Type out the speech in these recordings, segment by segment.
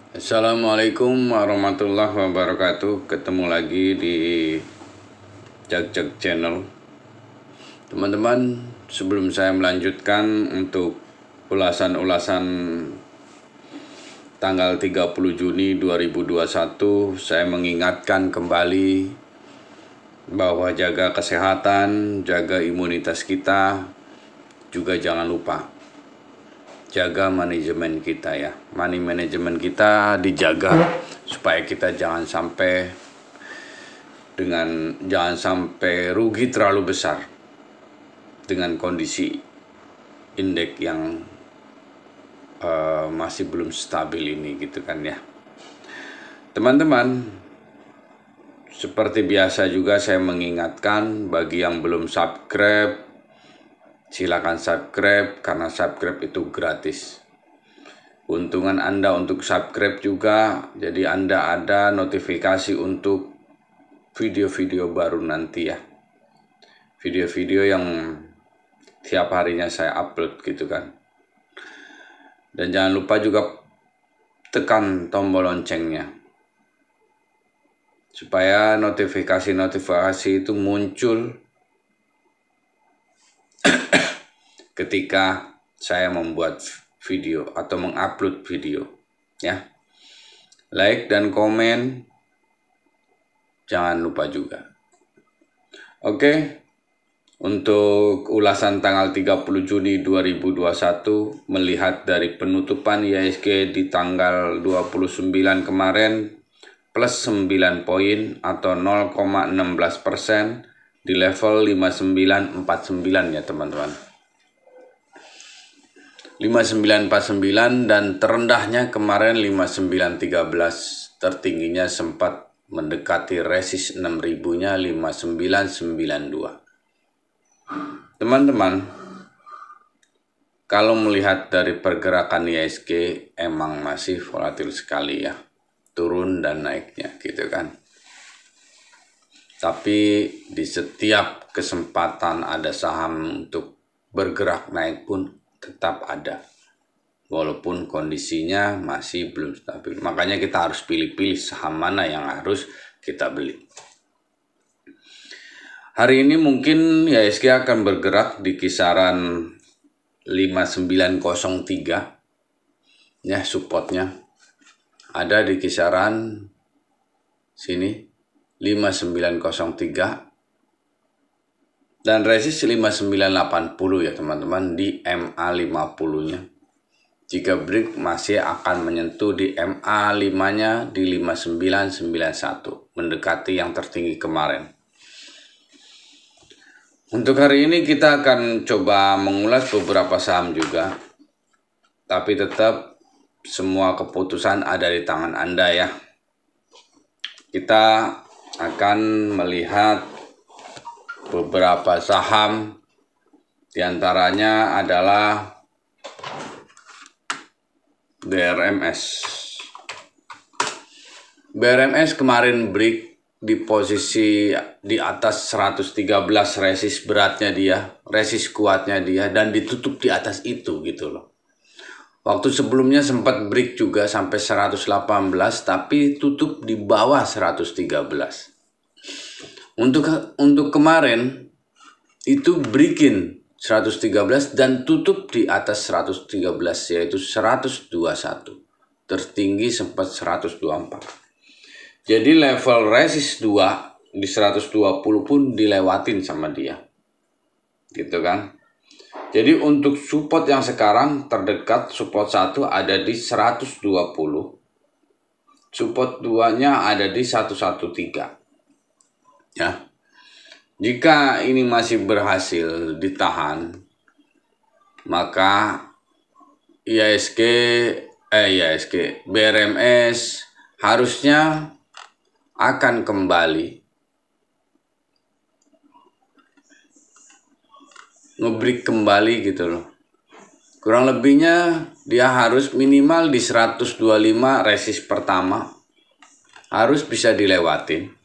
Assalamualaikum warahmatullahi wabarakatuh. Ketemu lagi di Jak Channel. Teman-teman, sebelum saya melanjutkan untuk ulasan-ulasan tanggal 30 Juni 2021, saya mengingatkan kembali bahwa jaga kesehatan, jaga imunitas kita, juga jangan lupa jaga manajemen kita ya. Money management kita dijaga supaya kita jangan sampai rugi terlalu besar dengan kondisi indeks yang masih belum stabil ini gitu kan ya. Teman-teman, seperti biasa juga saya mengingatkan bagi yang belum subscribe, silakan subscribe karena subscribe itu gratis. Keuntungan Anda untuk subscribe juga, jadi Anda ada notifikasi untuk video-video baru nanti ya. Video-video yang tiap harinya saya upload gitu kan. Dan jangan lupa juga tekan tombol loncengnya supaya notifikasi-notifikasi itu muncul ketika saya membuat video atau mengupload video ya. Like dan komen jangan lupa juga. Oke. Untuk ulasan tanggal 30 Juni 2021 melihat dari penutupan IHSG di tanggal 29 kemarin plus 9 poin atau 0,16% di level 5949 ya teman-teman. 5949 dan terendahnya kemarin 5913, tertingginya sempat mendekati resist 6000-nya 5992. Teman-teman, kalau melihat dari pergerakan IHSG emang masih volatil sekali ya, turun dan naiknya gitu kan. Tapi di setiap kesempatan ada saham untuk bergerak naik pun tetap ada, walaupun kondisinya masih belum stabil. Makanya kita harus pilih-pilih saham mana yang harus kita beli. Hari ini mungkin IHSG akan bergerak di kisaran 5903 ya, supportnya ada di kisaran sini 5903 dan resist 5980 ya teman-teman di MA50-nya. Jika break masih akan menyentuh di MA5-nya di 5991, mendekati yang tertinggi kemarin. Untuk hari ini kita akan coba mengulas beberapa saham juga, tapi tetap semua keputusan ada di tangan Anda ya. Kita akan melihat beberapa saham, diantaranya adalah BRMS. BRMS kemarin break di posisi di atas 113 resist beratnya dia, resist kuatnya dia, dan ditutup di atas itu gitu loh. Waktu sebelumnya sempat break juga sampai 118 tapi tutup di bawah 113. Untuk kemarin itu breaking 113 dan tutup di atas 113 yaitu 121. Tertinggi sempat 124. Jadi level resist 2 di 120 pun dilewatin sama dia. Gitu kan. Jadi untuk support yang sekarang terdekat, support 1 ada di 120. Support 2-nya ada di 113. Ya. Jika ini masih berhasil ditahan, maka BRMS harusnya akan kembali ngebreak kembali gitu loh. Kurang lebihnya dia harus minimal di 125 resist pertama harus bisa dilewatin.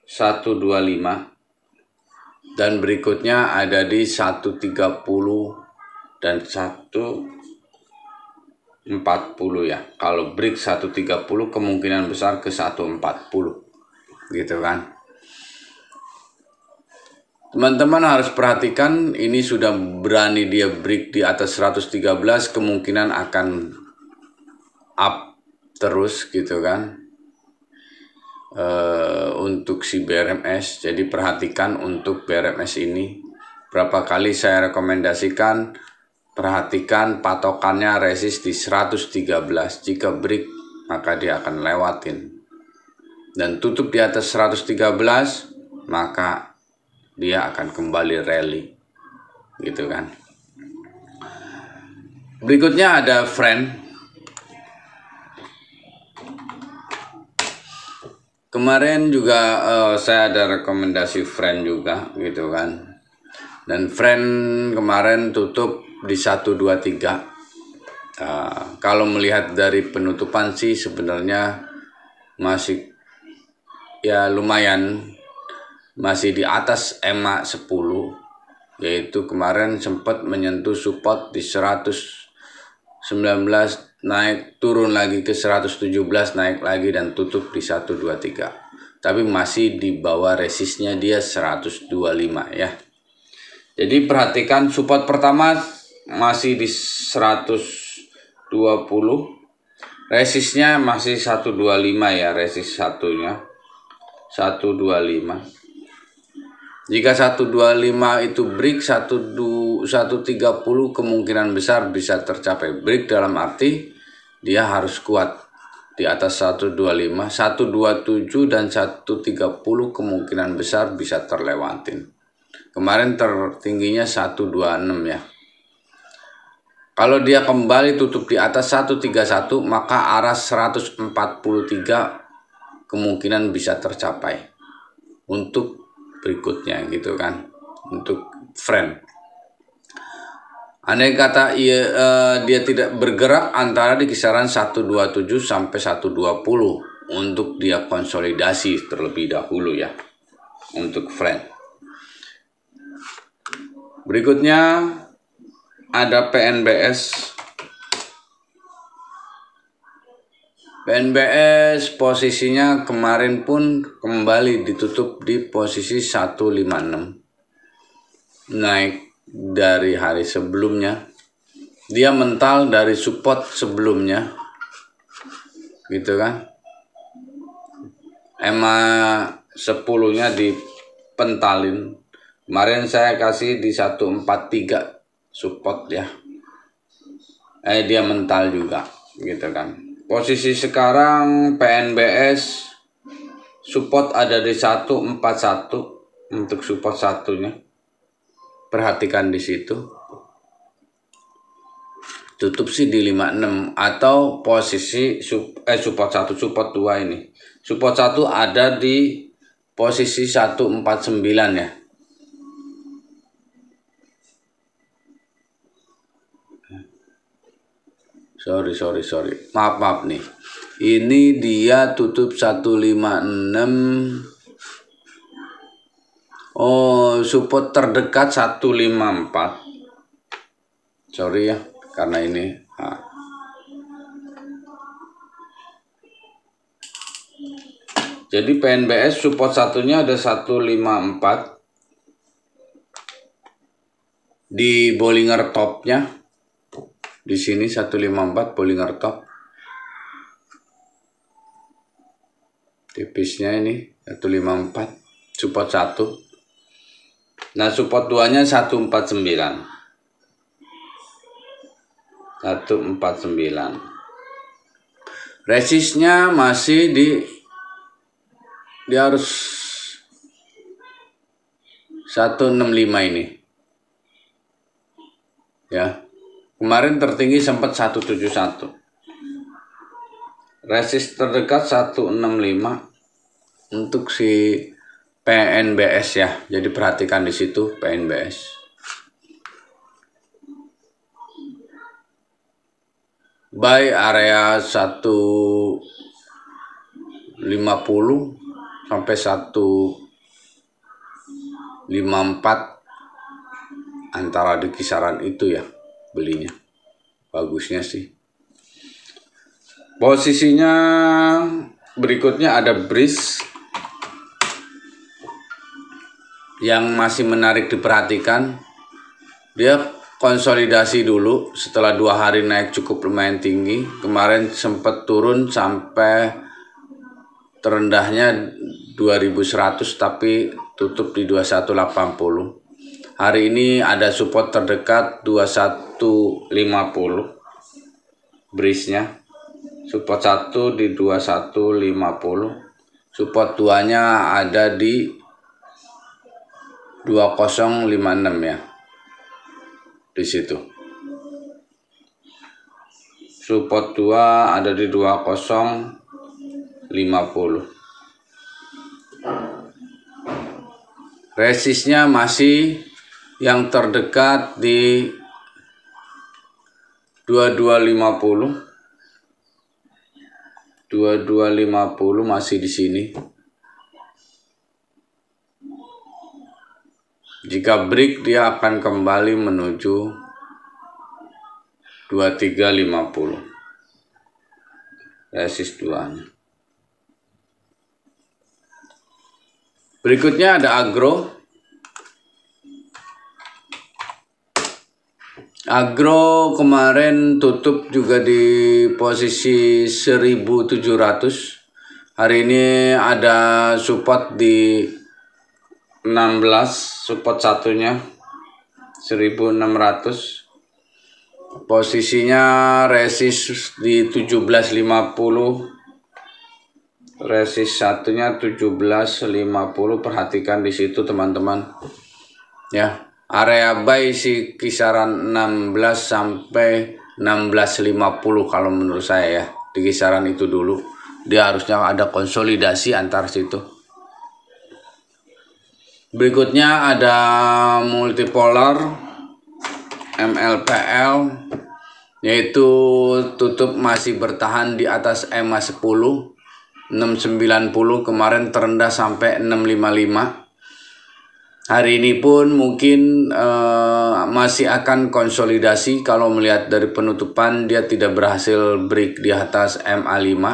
125 dan berikutnya ada di 130 dan 1 ya. Kalau break 130 kemungkinan besar ke 140 gitu kan. Teman-teman harus perhatikan, ini sudah berani dia break di atas 113, kemungkinan akan up terus gitu kan. Untuk si BRMS, jadi perhatikan untuk BRMS ini. Berapa kali saya rekomendasikan, perhatikan patokannya resist di 113. Jika break maka dia akan lewatin, dan tutup di atas 113 maka dia akan kembali rally gitu kan. Berikutnya ada friend. Kemarin juga saya ada rekomendasi friend juga gitu kan. Dan friend kemarin tutup di 123. Kalau melihat dari penutupan sih sebenarnya masih ya lumayan, masih di atas EMA 10, yaitu kemarin sempat menyentuh support di 119, naik turun lagi ke 117, naik lagi dan tutup di 123. Tapi masih di bawah resistnya dia 125 ya. Jadi perhatikan support pertama masih di 120, resistnya masih 125 ya, resist satunya 125. Jika 125 itu break 130 kemungkinan besar bisa tercapai. Break dalam arti dia harus kuat di atas 125, 127 dan 130 kemungkinan besar bisa terlewatin. Kemarin tertingginya 126 ya. Kalau dia kembali tutup di atas 131 maka arah 143 kemungkinan bisa tercapai untuk berikutnya gitu kan, untuk friend. Andai kata dia tidak bergerak antara di kisaran 127 sampai 120 untuk dia konsolidasi terlebih dahulu ya untuk friend. Berikutnya ada PNBS. PNBS posisinya kemarin pun kembali ditutup di posisi 156. Naik dari hari sebelumnya. Dia mental dari support sebelumnya. Gitu kan. EMA 10-nya dipentalin. Kemarin saya kasih di 143 support ya. Dia mental juga gitu kan. Posisi sekarang PNBS support ada di 141 untuk support satunya. Perhatikan di situ. Tutup sih di 56 atau posisi support 1, support 2 ini. Support 1 ada di posisi 149 ya. Sorry. Maaf nih. Ini dia tutup 156. Oh, support terdekat 154. Sorry ya, karena ini. Jadi PNBS support satunya ada 154. Di Bollinger Top-nya. Di sini 154 Bollinger Top. Tipisnya ini 154 support 1. Nah, support 2-nya 149. 149. Resistnya masih dia harus 165 ini. Ya. Kemarin tertinggi sempat 171. Resist terdekat 165 untuk si PNBS ya. Jadi perhatikan di situ PNBS. Buy area 150 sampai 154 antara di kisaran itu ya belinya. Bagusnya sih. Posisinya berikutnya ada BRIS yang masih menarik diperhatikan. Dia konsolidasi dulu setelah 2 hari naik cukup lumayan tinggi. Kemarin sempat turun sampai terendahnya 2100 tapi tutup di 2180. Hari ini ada support terdekat 2150 BRIS-nya. Support 1 di 2150, support 2-nya ada di 2056 ya. Di situ. Support 2 ada di 2050. Resistnya masih yang terdekat di 2250. 2250 masih di sini. Jika break dia akan kembali menuju 2350. Resist 2-nya. Berikutnya ada agro. Agro kemarin tutup juga di posisi 1700. Hari ini ada support di 16, support satunya 1600. Posisinya resist di 1750. Resist satunya 1750. Perhatikan di situ teman-teman. Ya. Area buy si kisaran 16 sampai 1650 kalau menurut saya ya. Di kisaran itu dulu. Dia harusnya ada konsolidasi antar situ. Berikutnya ada multipolar MLPL, yaitu tutup masih bertahan di atas EMA 10 690, kemarin terendah sampai 655. Hari ini pun mungkin masih akan konsolidasi. Kalau melihat dari penutupan dia tidak berhasil break di atas MA5.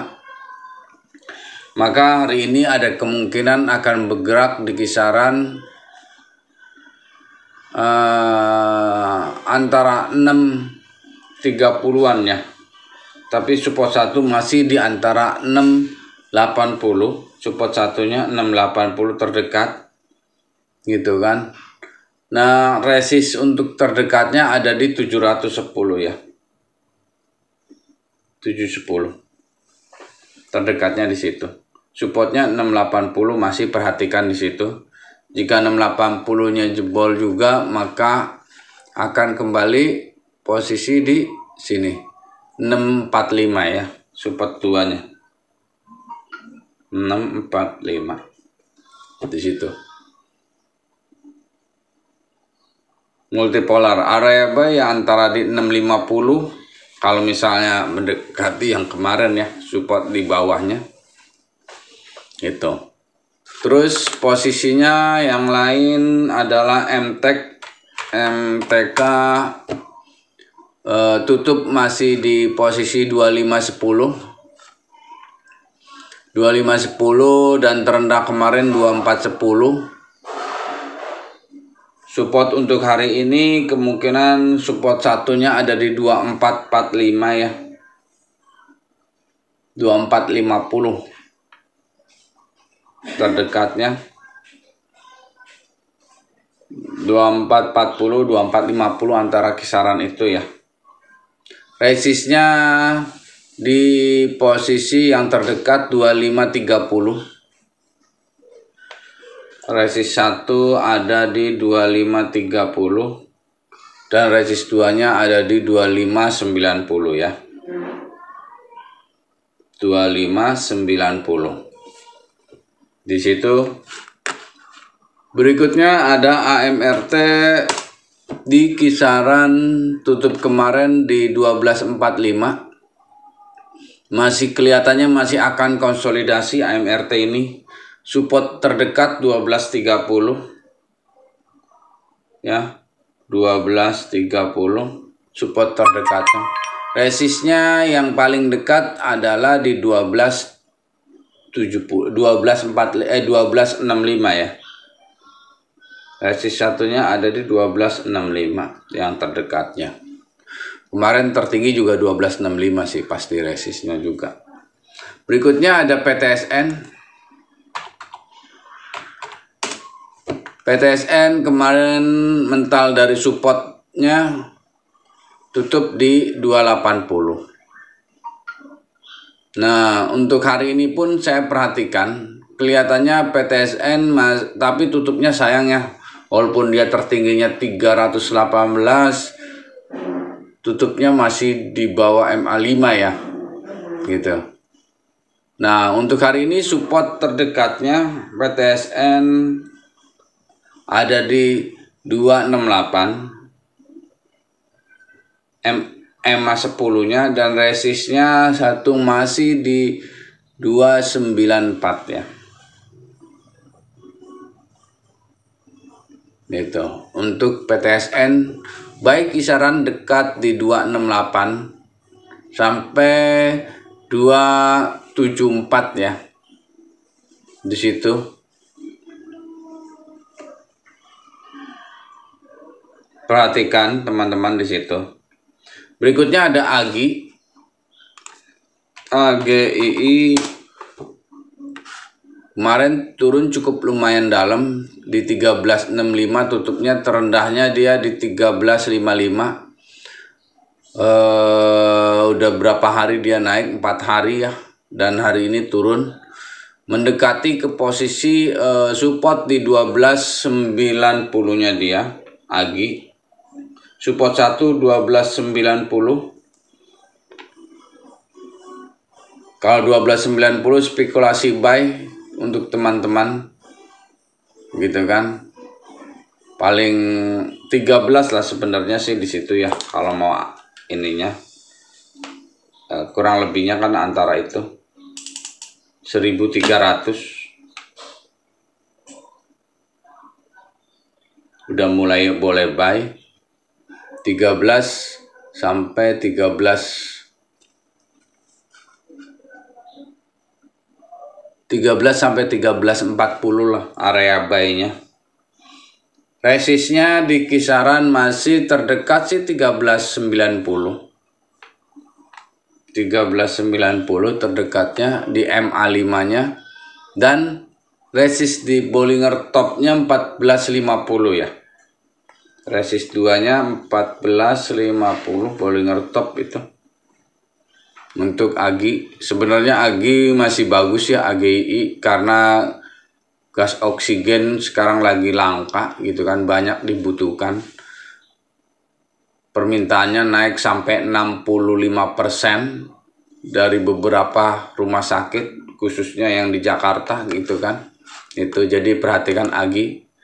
Maka hari ini ada kemungkinan akan bergerak di kisaran antara 630-an ya. Tapi support 1 masih di antara 680. Support satunya 680 terdekat. Gitu kan. Nah, resist untuk terdekatnya ada di 710 ya. 710. Terdekatnya di situ. Supportnya 680 masih perhatikan di situ. Jika 680-nya jebol juga, maka akan kembali posisi di sini. 645 ya, support 2-nya. 645. Di situ. Multipolar area buy ya antara di 650 kalau misalnya mendekati yang kemarin ya, support di bawahnya itu. Terus posisinya yang lain adalah MTK tutup masih di posisi 2510 dan terendah kemarin 2410. Support untuk hari ini kemungkinan support satunya ada di 2445 ya. 2450 terdekatnya. 2440, 2450 antara kisaran itu ya. Resistnya di posisi yang terdekat 2530. Resist 1 ada di 2530 dan resist 2-nya ada di 2590 ya. 2590. Di situ. Berikutnya ada AMRT di kisaran tutup kemarin di 1245. Masih kelihatannya masih akan konsolidasi AMRT ini. Support terdekat 1230 ya, 1230 support terdekatnya. Resistnya yang paling dekat adalah di 1265 ya. Resist satunya ada di 1265 yang terdekatnya. Kemarin tertinggi juga 1265 sih pasti resistnya juga. Berikutnya ada PTSN. PTSN kemarin mental dari supportnya tutup di 280. Nah, untuk hari ini pun saya perhatikan kelihatannya PTSN tapi tutupnya sayang ya, walaupun dia tertingginya 318, tutupnya masih di bawah MA5 ya gitu. Nah, untuk hari ini support terdekatnya PTSN ada di 268 EMA 10-nya, dan resistnya satu masih di 294 ya. Gitu. Untuk PTSN baik kisaran dekat di 268 sampai 274 ya. Di situ. Perhatikan teman-teman di situ. Berikutnya ada AGI. AGII kemarin turun cukup lumayan dalam di 1365, tutupnya terendahnya dia di 1355. Udah berapa hari dia naik, 4 hari ya, dan hari ini turun mendekati ke posisi support di 1290-nya dia AGI. Support 1 1290. Kalau 1290 spekulasi buy untuk teman-teman gitu kan. Paling 13 lah sebenarnya sih di situ ya, kalau mau ininya. Kurang lebihnya kan antara itu 1300. Udah mulai boleh buy 13 sampai 1340 lah area buy-nya. Resistnya di kisaran masih terdekat sih 1390. 1390 terdekatnya di MA5-nya, dan resist di Bollinger Top-nya 1450 ya. Resist 2-nya 1450 Bollinger Top itu. Untuk AGI sebenarnya AGI masih bagus ya, AGI, karena gas oksigen sekarang lagi langka gitu kan, banyak dibutuhkan. Permintaannya naik sampai 65% dari beberapa rumah sakit, khususnya yang di Jakarta gitu kan. Itu jadi perhatikan AGI.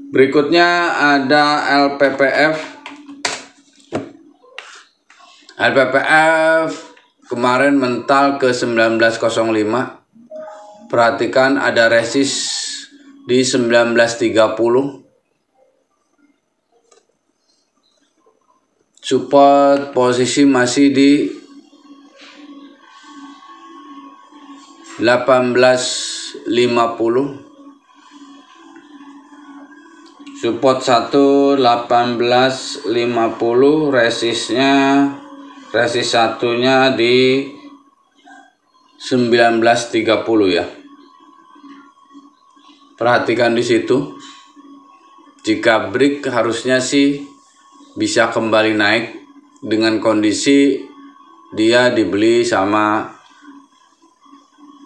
Berikutnya ada LPPF. LPPF kemarin mental ke 1905. Perhatikan ada resist di 1930. Support posisi masih di 1850. Support 1 1850, resist satunya di 1930 ya. Perhatikan di situ. Jika break harusnya sih bisa kembali naik dengan kondisi dia dibeli sama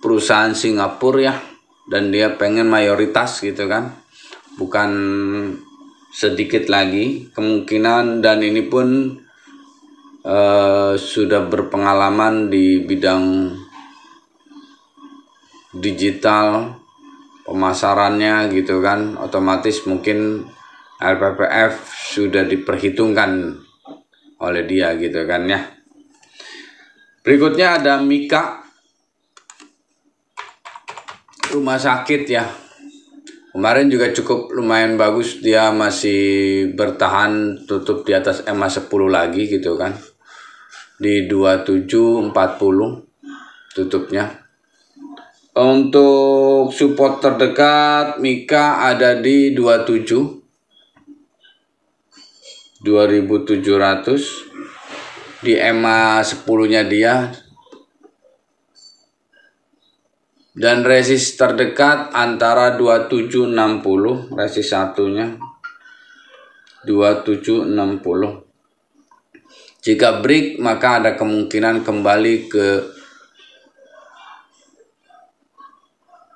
perusahaan Singapura ya, dan dia pengen mayoritas gitu kan, bukan sedikit lagi kemungkinan, dan ini pun sudah berpengalaman di bidang digital pemasarannya gitu kan, otomatis mungkin LPPF sudah diperhitungkan oleh dia gitu kan ya. Berikutnya ada Mika, rumah sakit ya. Kemarin juga cukup lumayan bagus, dia masih bertahan tutup di atas MA10 lagi gitu kan. di 27.40 tutupnya. Untuk support terdekat Mika ada di 27.700, di EMA 10-nya dia, dan resist terdekat antara 2760, resist satunya 2760. Jika break maka ada kemungkinan kembali ke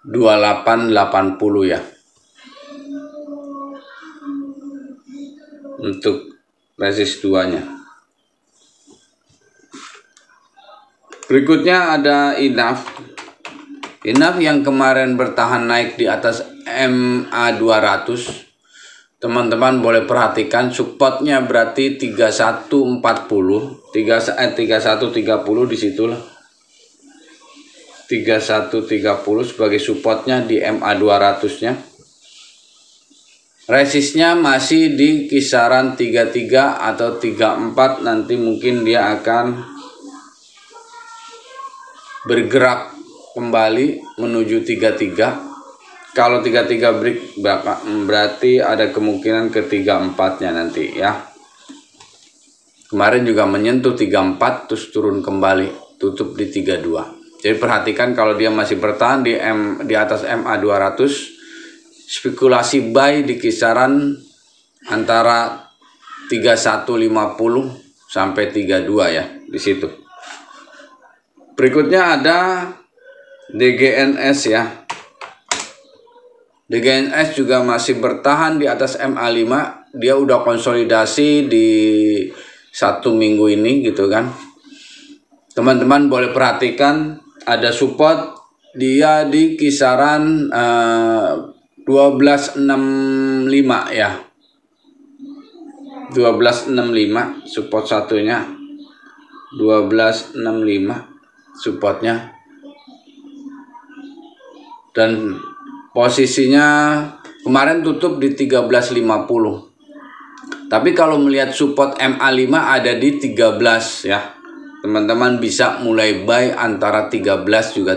2880 ya. Untuk resist 2-nya. Berikutnya ada INAF. INAF yang kemarin bertahan naik di atas MA 200. Teman-teman boleh perhatikan supportnya berarti 3140, 3130 disitulah. 3130 sebagai supportnya di MA 200-nya. Resistnya masih di kisaran 33 atau 34, nanti mungkin dia akan bergerak kembali menuju 33. Kalau 33 break berarti ada kemungkinan ke 34-nya nanti ya. Kemarin juga menyentuh 34 terus turun kembali, tutup di 32. Jadi perhatikan kalau dia masih bertahan di atas MA 200, spekulasi buy di kisaran antara 3150 sampai 32 ya di situ. Berikutnya ada DGNS ya. DGNS juga masih bertahan di atas MA5. Dia udah konsolidasi di 1 minggu ini gitu kan. Teman-teman boleh perhatikan ada support dia di kisaran 1265 ya. 1265 support satunya. 1265 supportnya. Dan posisinya kemarin tutup di 1350. Tapi kalau melihat support MA5 ada di 13 ya. Teman-teman bisa mulai buy antara 13 juga.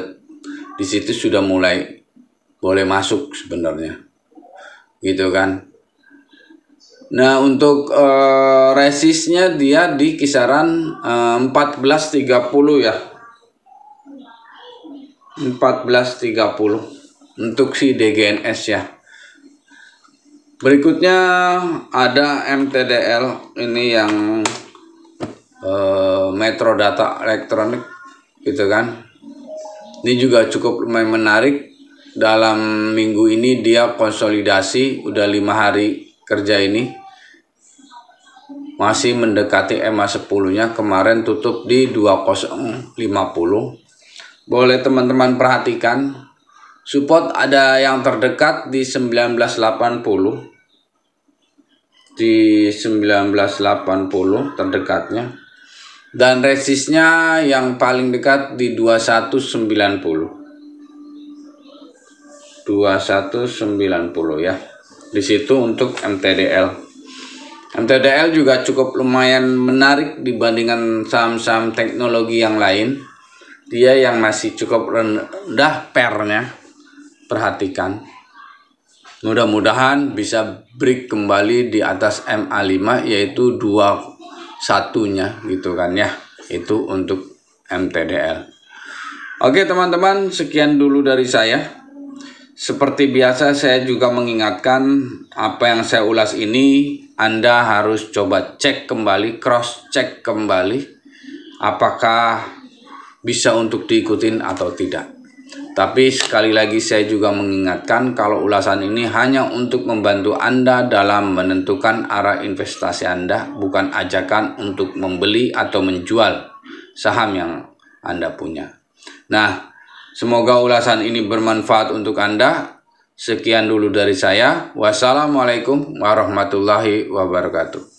Di situ sudah mulai boleh masuk sebenarnya. Gitu kan. Nah, untuk resistnya dia di kisaran 1430 ya. 1430 untuk si DGNS ya. Berikutnya ada MTDL, ini yang Metro Data Elektronik gitu kan. Ini juga cukup lumayan menarik. Dalam minggu ini dia konsolidasi, udah 5 hari kerja ini. Masih mendekati EMA 10-nya, kemarin tutup di 2050. Boleh teman-teman perhatikan, support ada yang terdekat di 1980. Di 1980 terdekatnya. Dan resistnya yang paling dekat di 2190. 2190 ya. Di situ untuk MTDL. MTDL juga cukup lumayan menarik dibandingkan saham-saham teknologi yang lain. Dia yang masih cukup rendah pernya. Perhatikan. Mudah-mudahan bisa break kembali di atas MA5 yaitu 21-nya gitu kan ya. Itu untuk MTDL. Oke teman-teman, sekian dulu dari saya. Seperti biasa saya juga mengingatkan apa yang saya ulas ini Anda harus coba cek kembali, cross check kembali apakah bisa untuk diikutin atau tidak. Tapi sekali lagi saya juga mengingatkan kalau ulasan ini hanya untuk membantu Anda dalam menentukan arah investasi Anda, bukan ajakan untuk membeli atau menjual saham yang Anda punya. Nah, semoga ulasan ini bermanfaat untuk Anda. Sekian dulu dari saya. Wassalamualaikum warahmatullahi wabarakatuh.